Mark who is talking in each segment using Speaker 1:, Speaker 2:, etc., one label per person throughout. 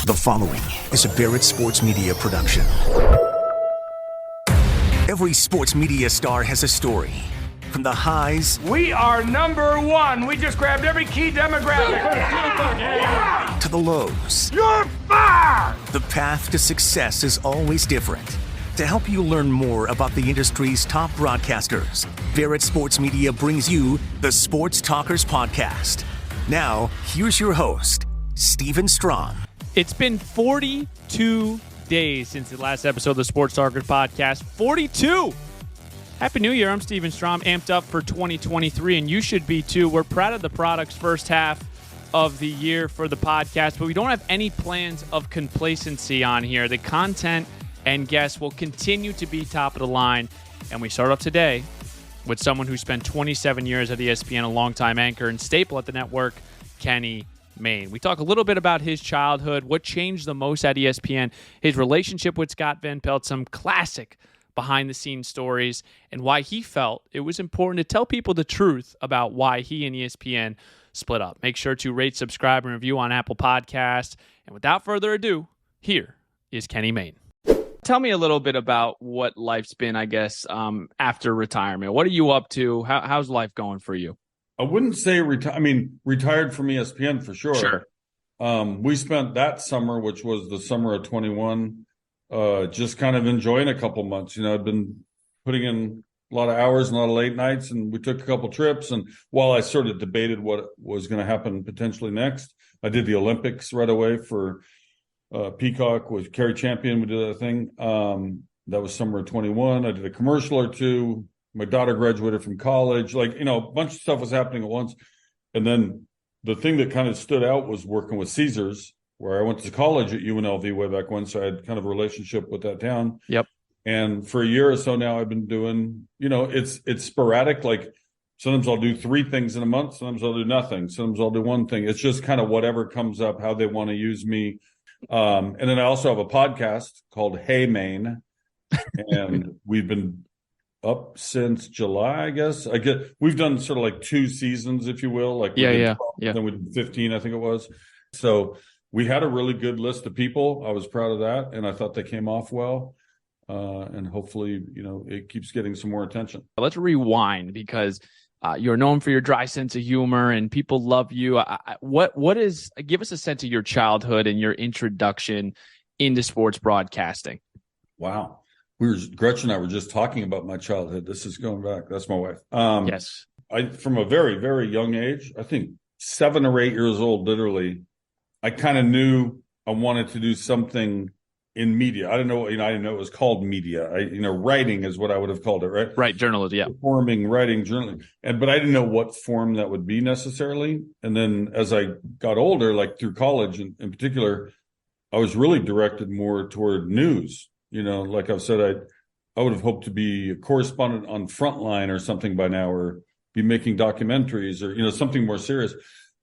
Speaker 1: The following is a Barrett Sports Media production. Every sports media star has a story. From the highs...
Speaker 2: We are number one. We just grabbed every key demographic.
Speaker 1: To the lows.
Speaker 2: You're fired!
Speaker 1: The path to success is always different. To help you learn more about the industry's top broadcasters, Barrett Sports Media brings you the Sports Talkers Podcast. Now, here's your host, Stephen Strom.
Speaker 3: It's been 42 days since the last episode of the Sports Talkers Podcast. 42! Happy New Year. I'm Stephen Strom, amped up for 2023, and you should be too. We're proud of the product's first half of the year for the podcast, but we don't have any plans of complacency on here. The content and guests will continue to be top of the line, and we start off today with someone who spent 27 years at ESPN, a longtime anchor and staple at the network, Kenny Mayne. We talk a little bit about his childhood, what changed the most at ESPN, his relationship with Scott Van Pelt, some classic behind-the-scenes stories, and why he felt it was important to tell people the truth about why he and ESPN split up. Make sure to rate, subscribe, and review on Apple Podcasts. And without further ado, here is Kenny Mayne. Tell me a little bit about what life's been, I guess, after retirement. What are you up to? How's life going for you?
Speaker 4: I wouldn't say retired from ESPN for sure.
Speaker 3: Sure.
Speaker 4: We spent that summer, which was the summer of 21, just kind of enjoying a couple months. You know, I'd been putting in a lot of hours and a lot of late nights, and we took a couple trips. And while I sort of debated what was going to happen potentially next, I did the Olympics right away for Peacock with Kerry Champion. We did that thing. That was summer of 21. I did a commercial or two. My daughter graduated from college. Like, you know, a bunch of stuff was happening at once. And then the thing that kind of stood out was working with Caesars, where I went to college at UNLV way back when. So I had kind of a relationship with that town.
Speaker 3: Yep.
Speaker 4: And for a year or so now, I've been doing, you know, it's sporadic. Like sometimes I'll do 3 things in a month. Sometimes I'll do nothing. Sometimes I'll do one thing. It's just kind of whatever comes up, how they want to use me. And then I also have a podcast called Hey Mayne. And we've been up since July, I guess. We've done sort of like 2 seasons, if you will. Like
Speaker 3: Yeah.
Speaker 4: Then we did 15, I think it was. So we had a really good list of people. I was proud of that, and I thought they came off well. And hopefully, you know, it keeps getting some more attention.
Speaker 3: Let's rewind, because you're known for your dry sense of humor, and people love you. Give us a sense of your childhood and your introduction into sports broadcasting.
Speaker 4: Wow. Gretchen and I were just talking about my childhood. This is going back. That's my wife.
Speaker 3: Yes.
Speaker 4: From a very, very young age, I think 7 or 8 years old, literally, I kind of knew I wanted to do something in media. I didn't know it was called media. Writing is what I would have called it, right?
Speaker 3: Right. Journalism. Yeah.
Speaker 4: Performing, writing, journaling. But I didn't know what form that would be necessarily. And then as I got older, like through college in particular, I was really directed more toward news. You know, like I've said, I would have hoped to be a correspondent on Frontline or something by now, or be making documentaries or, you know, something more serious.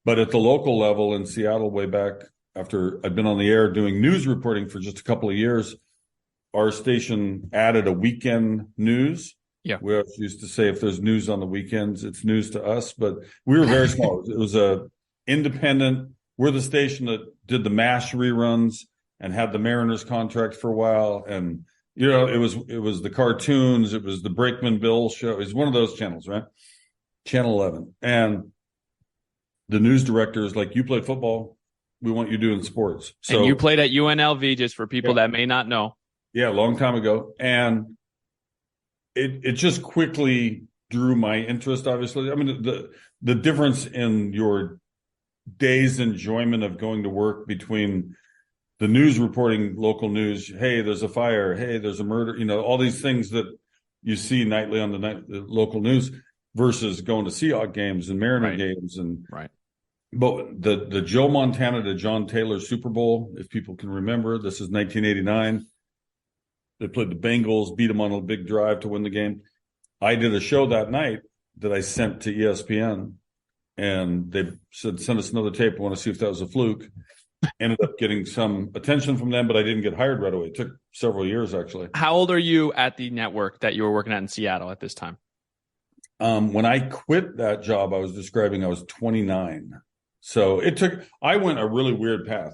Speaker 4: But at the local level in Seattle, way back after I'd been on the air doing news reporting for just a couple of years, our station added a weekend news.
Speaker 3: Yeah.
Speaker 4: We always used to say if there's news on the weekends, it's news to us. But we were very small. It was a independent. We're the station that did the MASH reruns and had the Mariners contract for a while. And, you know, it was the cartoons. It was the Brakeman Bill show. It was one of those channels, right? Channel 11. And the news director is like, you played football. We want you doing sports. So,
Speaker 3: and you played at UNLV, just for people that may not know.
Speaker 4: Yeah, a long time ago. And it just quickly drew my interest, obviously. I mean, the difference in your day's enjoyment of going to work between the news reporting, local news, hey, there's a fire, hey, there's a murder, you know, all these things that you see nightly on the local news, versus going to Seahawks games and Mariner games. And
Speaker 3: right.
Speaker 4: But the Joe Montana to John Taylor Super Bowl, if people can remember, this is 1989. They played the Bengals, beat them on a big drive to win the game. I did a show that night that I sent to ESPN, and they said, send us another tape. I want to see if that was a fluke. Ended up getting some attention from them, but I didn't get hired right away. It took several years, actually.
Speaker 3: How old are you at the network that you were working at in Seattle at this time?
Speaker 4: When I quit that job I was describing, I was 29. So I went a really weird path.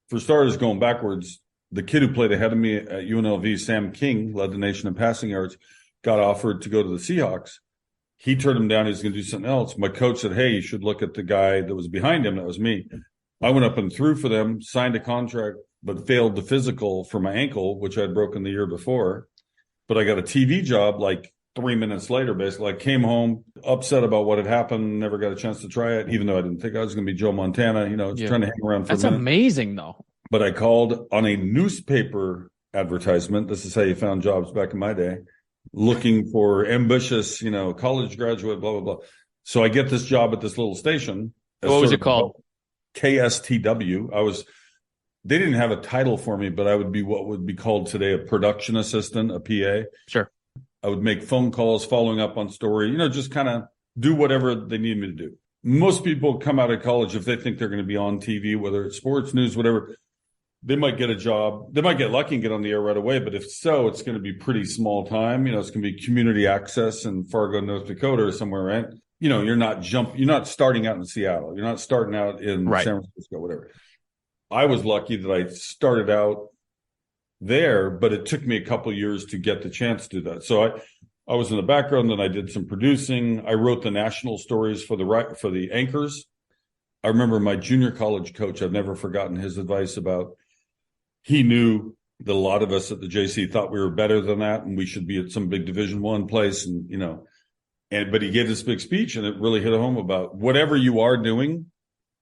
Speaker 4: for starters, going backwards, the kid who played ahead of me at UNLV, Sam King, led the nation in passing yards, got offered to go to the Seahawks. He turned him down. He was going to do something else. My coach said, hey, you should look at the guy that was behind him. That was me. I went up and threw for them, signed a contract, but failed the physical for my ankle, which I'd broken the year before. But I got a TV job like 3 minutes later, basically. I came home upset about what had happened, never got a chance to try it, even though I didn't think I was going to be Joe Montana, trying to hang around for a minute.
Speaker 3: That's amazing, though.
Speaker 4: But I called on a newspaper advertisement. This is how you found jobs back in my day, looking for ambitious, college graduate, blah, blah, blah. So I get this job at this little station.
Speaker 3: What was it called?
Speaker 4: KSTW. They didn't have a title for me, but I would be what would be called today a production assistant, a PA.
Speaker 3: Sure.
Speaker 4: I would make phone calls, following up on story, just kind of do whatever they need me to do. Most people come out of college, if they think they're going to be on TV, whether it's sports, news, whatever, they might get a job. They might get lucky and get on the air right away. But if so, it's going to be pretty small time. It's going to be community access in Fargo, North Dakota or somewhere, right? You're not starting out in Seattle. You're not starting out in San Francisco, whatever. I was lucky that I started out there, but it took me a couple of years to get the chance to do that. So I was in the background, then I did some producing. I wrote the national stories for the anchors. I remember my junior college coach, I've never forgotten his advice about, he knew that a lot of us at the JC thought we were better than that and we should be at some big Division I place. But he gave this big speech and it really hit home about whatever you are doing,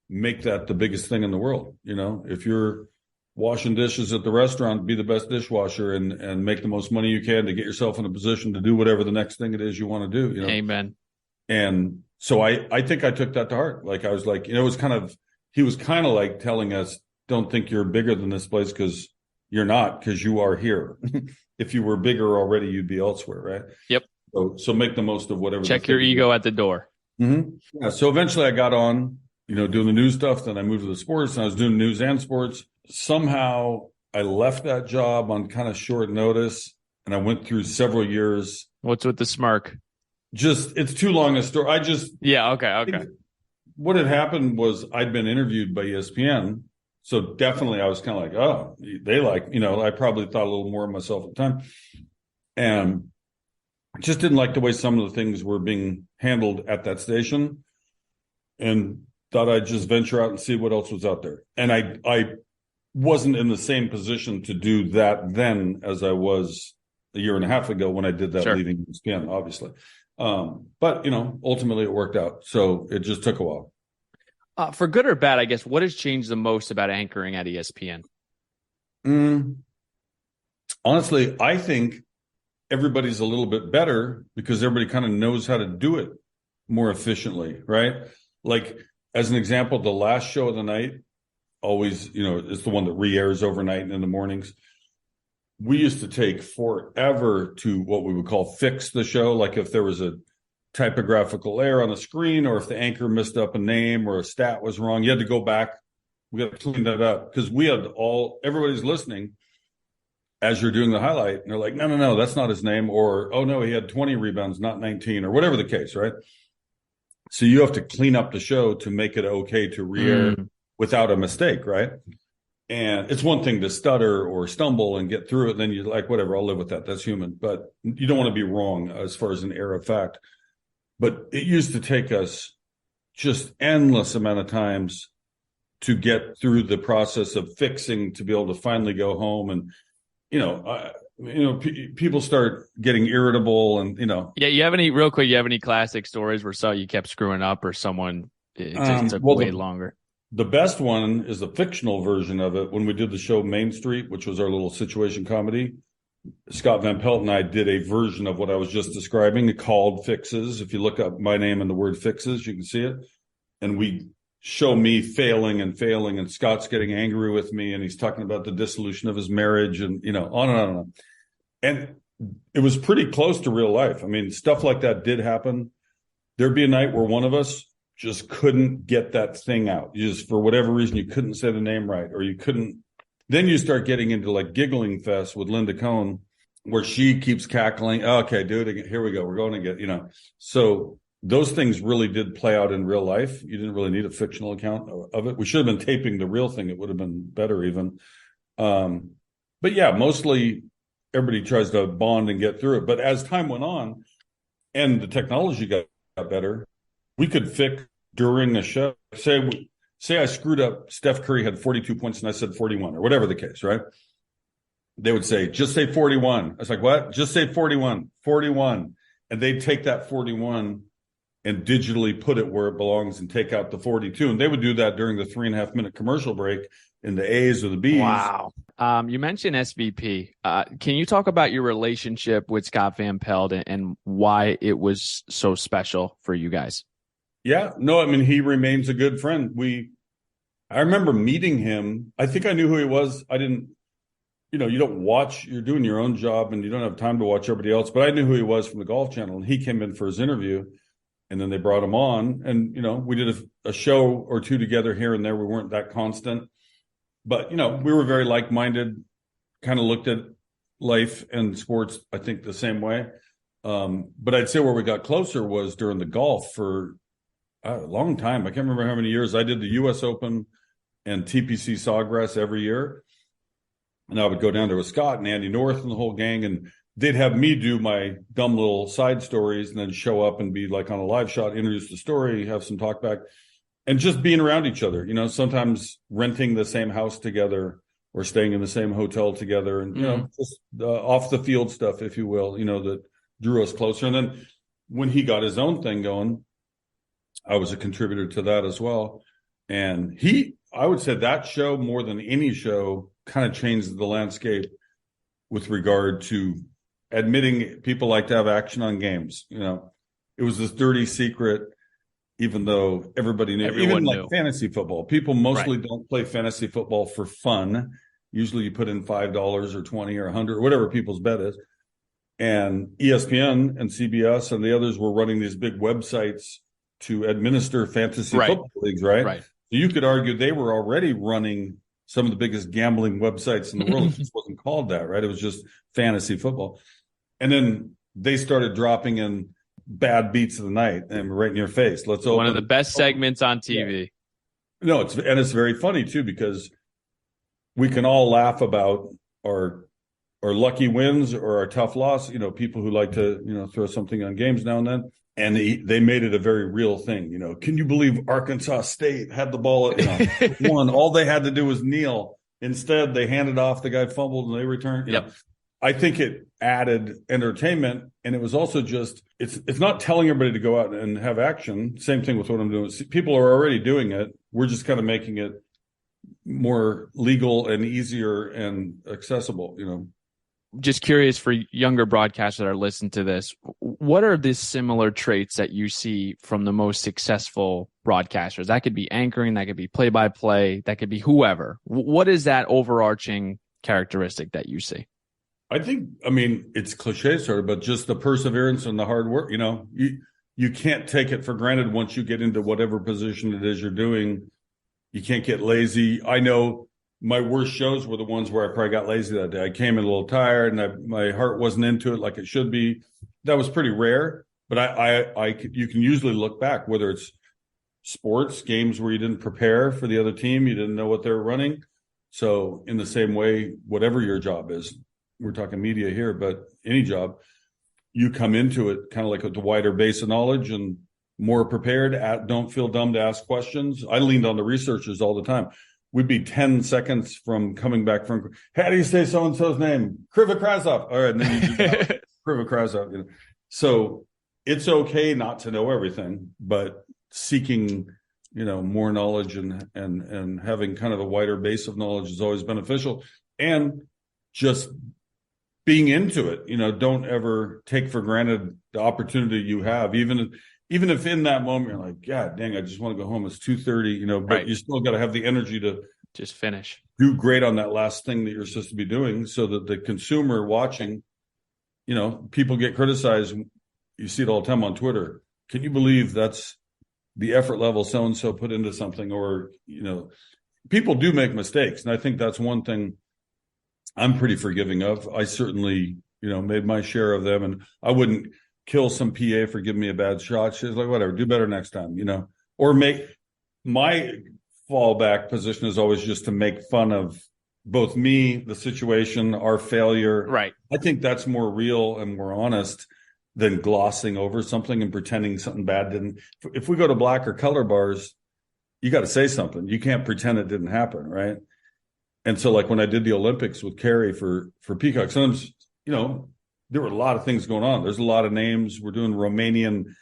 Speaker 4: make that the biggest thing in the world. If you're washing dishes at the restaurant, be the best dishwasher and make the most money you can to get yourself in a position to do whatever the next thing it is you want to do.
Speaker 3: Amen.
Speaker 4: And so I think I took that to heart. Like, I was like, he was kind of like telling us, don't think you're bigger than this place because you're not, because you are here. If you were bigger already, you'd be elsewhere, right?
Speaker 3: Yep.
Speaker 4: So make the most of whatever.
Speaker 3: Check your ego at the door.
Speaker 4: Mm-hmm. Yeah. So eventually I got on, doing the news stuff. Then I moved to the sports and I was doing news and sports. Somehow I left that job on kind of short notice and I went through several years.
Speaker 3: What's with the smirk?
Speaker 4: It's too long a story.
Speaker 3: Yeah. Okay.
Speaker 4: What had happened was I'd been interviewed by ESPN. So definitely I was kind of like, oh, they I probably thought a little more of myself at the time. And I just didn't like the way some of the things were being handled at that station and thought I'd just venture out and see what else was out there. And I wasn't in the same position to do that then as I was a year and a half ago when I did that, leaving ESPN, obviously. But, ultimately it worked out. So it just took a while.
Speaker 3: For good or bad, I guess, what has changed the most about anchoring at ESPN?
Speaker 4: Honestly, I think everybody's a little bit better because everybody kind of knows how to do it more efficiently, right? Like, as an example, the last show of the night always, is the one that re-airs overnight and in the mornings. We used to take forever to what we would call fix the show. Like if there was a typographical error on the screen or if the anchor missed up a name or a stat was wrong, you had to go back. We got to clean that up because everybody's listening as you're doing the highlight. And they're like, no, that's not his name. Or, oh no, he had 20 rebounds, not 19 or whatever the case, right? So you have to clean up the show to make it okay to re-air without a mistake, right? And it's one thing to stutter or stumble and get through it. Then you're like, whatever, I'll live with that. That's human. But you don't want to be wrong as far as an error of fact. But it used to take us just endless amount of times to get through the process of fixing to be able to finally go home. And, people start getting irritable and,
Speaker 3: Yeah. You have any classic stories where you kept screwing up or someone it just took way longer?
Speaker 4: The best one is the fictional version of it. When we did the show Main Street, which was our little situation comedy, Scott Van Pelt and I did a version of what I was just describing called Fixes. If you look up my name and the word Fixes, you can see it. And we show me failing and Scott's getting angry with me and he's talking about the dissolution of his marriage and, on and on and on. And it was pretty close to real life. I mean, stuff like that did happen. There'd be a night where one of us just couldn't get that thing out. You just, for whatever reason, you couldn't say the name right, or you couldn't. Then you start getting into like giggling fest with Linda Cohn, where she keeps cackling. Oh, okay, do it again. Here we go. We're going again. So those things really did play out in real life. You didn't really need a fictional account of it. We should have been taping the real thing. It would have been better even. But yeah, mostly everybody tries to bond and get through it. But as time went on and the technology got better, we could fix during a show. Say I screwed up. Steph Curry had 42 points and I said 41 or whatever the case, right? They would say, just say 41. I was like, what? Just say 41, 41. And they'd take that 41 and digitally put it where it belongs and take out the 42. And they would do that during the 3.5-minute commercial break in the A's or the B's.
Speaker 3: Wow. You mentioned SVP. Can you talk about your relationship with Scott Van Pelt and why it was so special for you guys?
Speaker 4: Yeah, no, I mean, he remains a good friend. I remember meeting him. I think I knew who he was. I didn't, you don't watch, you're doing your own job and you don't have time to watch everybody else, but I knew who he was from the Golf Channel, and he came in for his interview and then they brought him on, and, we did a show or two together here and there. We weren't that constant, but, we were very like-minded, kind of looked at life and sports, I think, the same way. But I'd say where we got closer was during the golf for a long time. I can't remember how many years. I did the U.S. Open and TPC Sawgrass every year. And I would go down there with Scott and Andy North and the whole gang, and they'd have me do my dumb little side stories and then show up and be like on a live shot, introduce the story, have some talk back, and just being around each other, sometimes renting the same house together or staying in the same hotel together, and, just off the field stuff, if you will, that drew us closer. And then when he got his own thing going, I was a contributor to that as well. And I would say that show, more than any show, kind of changed the landscape with regard to admitting people like to have action on games. It was this dirty secret, even though everybody knew. Even like fantasy football, people mostly don't play fantasy football for fun. Usually you put in $5 or 20 or 100 or whatever people's bet is. And ESPN and CBS and the others were running these big websites to administer fantasy football leagues, right? So you could argue they were already running some of the biggest gambling websites in the world. It just wasn't called that, right? It was just fantasy football. And then they started dropping in bad beats of the night and right in your face. Let's open.
Speaker 3: One of the best segments on TV.
Speaker 4: Yeah. No, it's very funny too, because we can all laugh about our lucky wins or our tough loss. People who like to, throw something on games now and then. And they made it a very real thing. Can you believe Arkansas State had the ball at one? All they had to do was kneel. Instead, they handed off, the guy fumbled, and they returned.
Speaker 3: Yep.
Speaker 4: I think it added entertainment, and it was also just it's not telling everybody to go out and have action. Same thing with what I'm doing. People are already doing it. We're just kind of making it more legal and easier and accessible.
Speaker 3: Just curious for younger broadcasters that are listening to this, what are the similar traits that you see from the most successful broadcasters? That could be anchoring, that could be play-by-play, that could be whoever. What is that overarching characteristic that you see?
Speaker 4: I think, it's cliche sort of, but just the perseverance and the hard work. You can't take it for granted once you get into whatever position it is you're doing. You can't get lazy. I know my worst shows were the ones where I probably got lazy that day. I came in a little tired and my heart wasn't into it like it should be. That was pretty rare, but you can usually look back, whether it's sports, games where you didn't prepare for the other team, you didn't know what they were running. So in the same way, whatever your job is, we're talking media here, but any job, you come into it kind of like with the wider base of knowledge and more prepared. Don't feel dumb to ask questions. I leaned on the researchers all the time. We'd be 10 seconds from coming back from, how do you say so-and-so's name? Krivokrasov. All right. And then you just Krivokrasov. So it's okay not to know everything, but seeking, more knowledge and having kind of a wider base of knowledge is always beneficial. And just being into it, don't ever take for granted the opportunity you have, even if in that moment you're like, God dang, I just want to go home. It's 2:30, but you still got to have the energy to
Speaker 3: just finish,
Speaker 4: do great on that last thing that you're supposed to be doing, so that the consumer watching, people get criticized. You see it all the time on Twitter. Can you believe that's the effort level so-and-so put into something? Or, people do make mistakes. And I think that's one thing I'm pretty forgiving of. I certainly, made my share of them, and I wouldn't kill some PA for giving me a bad shot. She's like, whatever, do better next time, or make my fallback position is always just to make fun of both me, the situation, our failure.
Speaker 3: Right.
Speaker 4: I think that's more real and more honest than glossing over something and pretending something bad didn't. If we go to black or color bars, you got to say something. You can't pretend it didn't happen, right? And so, like when I did the Olympics with Carrie for Peacock, sometimes, there were a lot of things going on. There's a lot of names. We're doing Romanian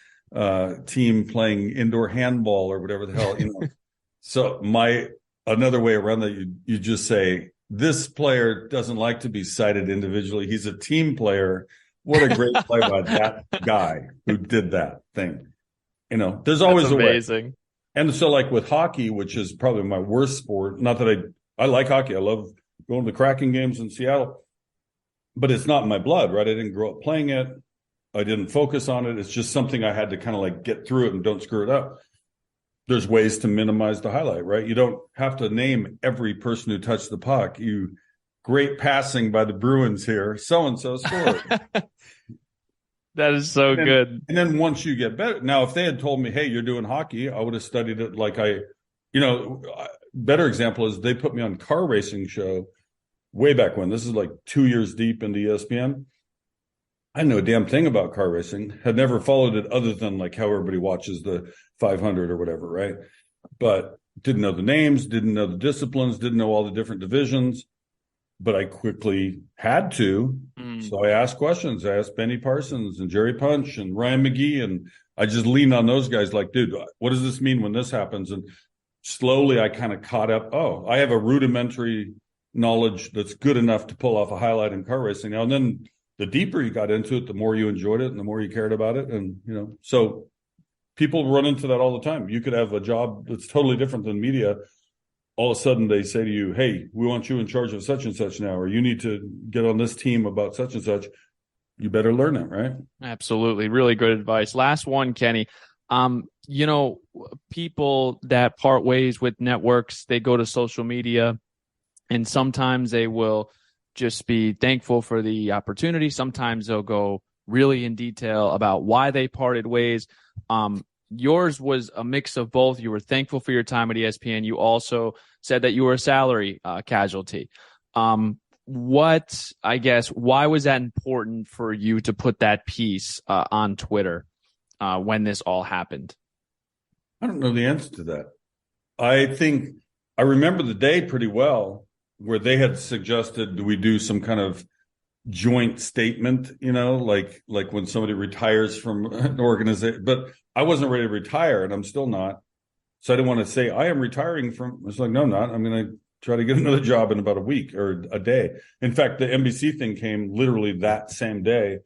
Speaker 4: team playing indoor handball or whatever the hell, So another way around that, you just say, this player doesn't like to be cited individually. He's a team player. What a great play by that guy who did that thing. There's always a way. And so like with hockey, which is probably my worst sport, not that I like hockey. I love going to the Kraken games in Seattle, but it's not in my blood, right? I didn't grow up playing it. I didn't focus on it. It's just something I had to kind of like get through it and don't screw it up. There's ways to minimize the highlight, right? You don't have to name every person who touched the puck. Great passing by the Bruins here. So-and-so scored.
Speaker 3: That is so good.
Speaker 4: And then once you get better, now if they had told me, hey, you're doing hockey, I would have studied it like better example is they put me on car racing show way back when. This is like 2 years deep into ESPN. I didn't know a damn thing about car racing, had never followed it other than like how everybody watches the 500 or whatever, right? But didn't know the names, didn't know the disciplines, didn't know all the different divisions. But I quickly had to. So I asked questions. I asked Benny Parsons and Jerry Punch and Ryan McGee. And I just leaned on those guys like, dude, what does this mean when this happens? And slowly I kind of caught up. Oh, I have a rudimentary knowledge that's good enough to pull off a highlight in car racing now. And then the deeper you got into it, the more you enjoyed it and the more you cared about it. And, so people run into that all the time. You could have a job that's totally different than media. All of a sudden they say to you, hey, we want you in charge of such and such now, or you need to get on this team about such and such. You better learn it, right?
Speaker 3: Absolutely. Really good advice. Last one, Kenny. People that part ways with networks, they go to social media and sometimes they will just be thankful for the opportunity. Sometimes they'll go really in detail about why they parted ways. Yours was a mix of both. You were thankful for your time at ESPN. You also said that you were a salary casualty. Why was that important for you to put that piece on Twitter when this all happened?
Speaker 4: I don't know the answer to that. I think I remember the day pretty well where they had suggested we do some kind of joint statement, like when somebody retires from an organization. But I wasn't ready to retire, and I'm still not. So I didn't want to say I am retiring from. It's like, no, I'm not. I'm going to try to get another job in about a week or a day. In fact, the NBC thing came literally that same day.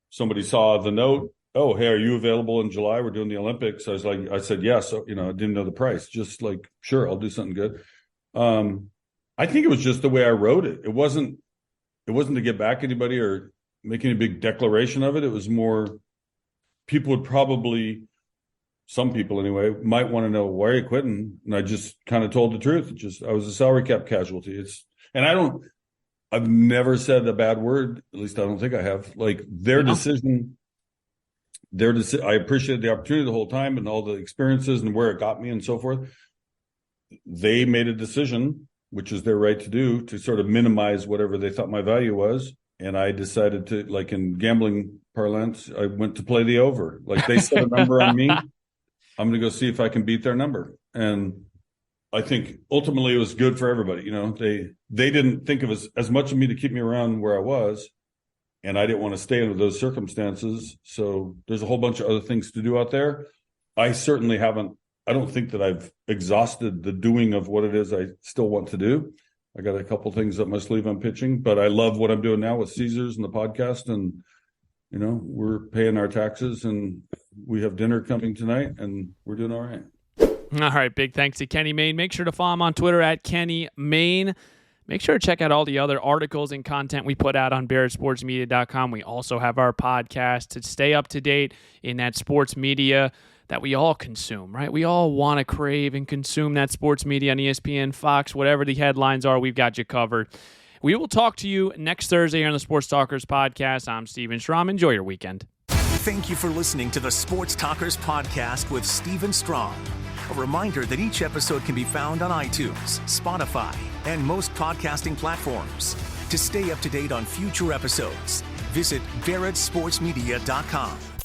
Speaker 4: Somebody saw the note. Oh, hey, are you available in July? We're doing the Olympics. I said yes. So, I didn't know the price. Just like, sure, I'll do something good. I think it was just the way I wrote it. It wasn't to get back anybody or make any big declaration of it. It was more people would probably, some people anyway, might want to know, why are you quitting? And I just kind of told the truth. I was a salary cap casualty. I've never said a bad word. At least I don't think I have. Like their decision, I appreciated the opportunity the whole time and all the experiences and where it got me and so forth. They made a decision, which is their right to do, to sort of minimize whatever they thought my value was. And I decided to, like in gambling parlance, I went to play the over. Like they set a number on me. I'm going to go see if I can beat their number. And I think ultimately it was good for everybody. They didn't think of as much of me to keep me around where I was. And I didn't want to stay under those circumstances. So there's a whole bunch of other things to do out there. I certainly haven't. I don't think that I've exhausted the doing of what it is I still want to do. I got a couple things up my sleeve I'm pitching, but I love what I'm doing now with Caesars and the podcast. And, we're paying our taxes and we have dinner coming tonight and we're doing all right.
Speaker 3: All right. Big thanks to Kenny Mayne. Make sure to follow him on Twitter at Kenny Mayne. Make sure to check out all the other articles and content we put out on BarrettSportsMedia.com. We also have our podcast to stay up to date in that sports media that we all consume, right? We all want to crave and consume that sports media on ESPN, Fox, whatever the headlines are, we've got you covered. We will talk to you next Thursday here on the Sports Talkers podcast. I'm Stephen Strom. Enjoy your weekend.
Speaker 1: Thank you for listening to the Sports Talkers Podcast with Stephen Strom. A reminder that each episode can be found on iTunes, Spotify, and most podcasting platforms. To stay up to date on future episodes, visit VeritSportsMedia.com.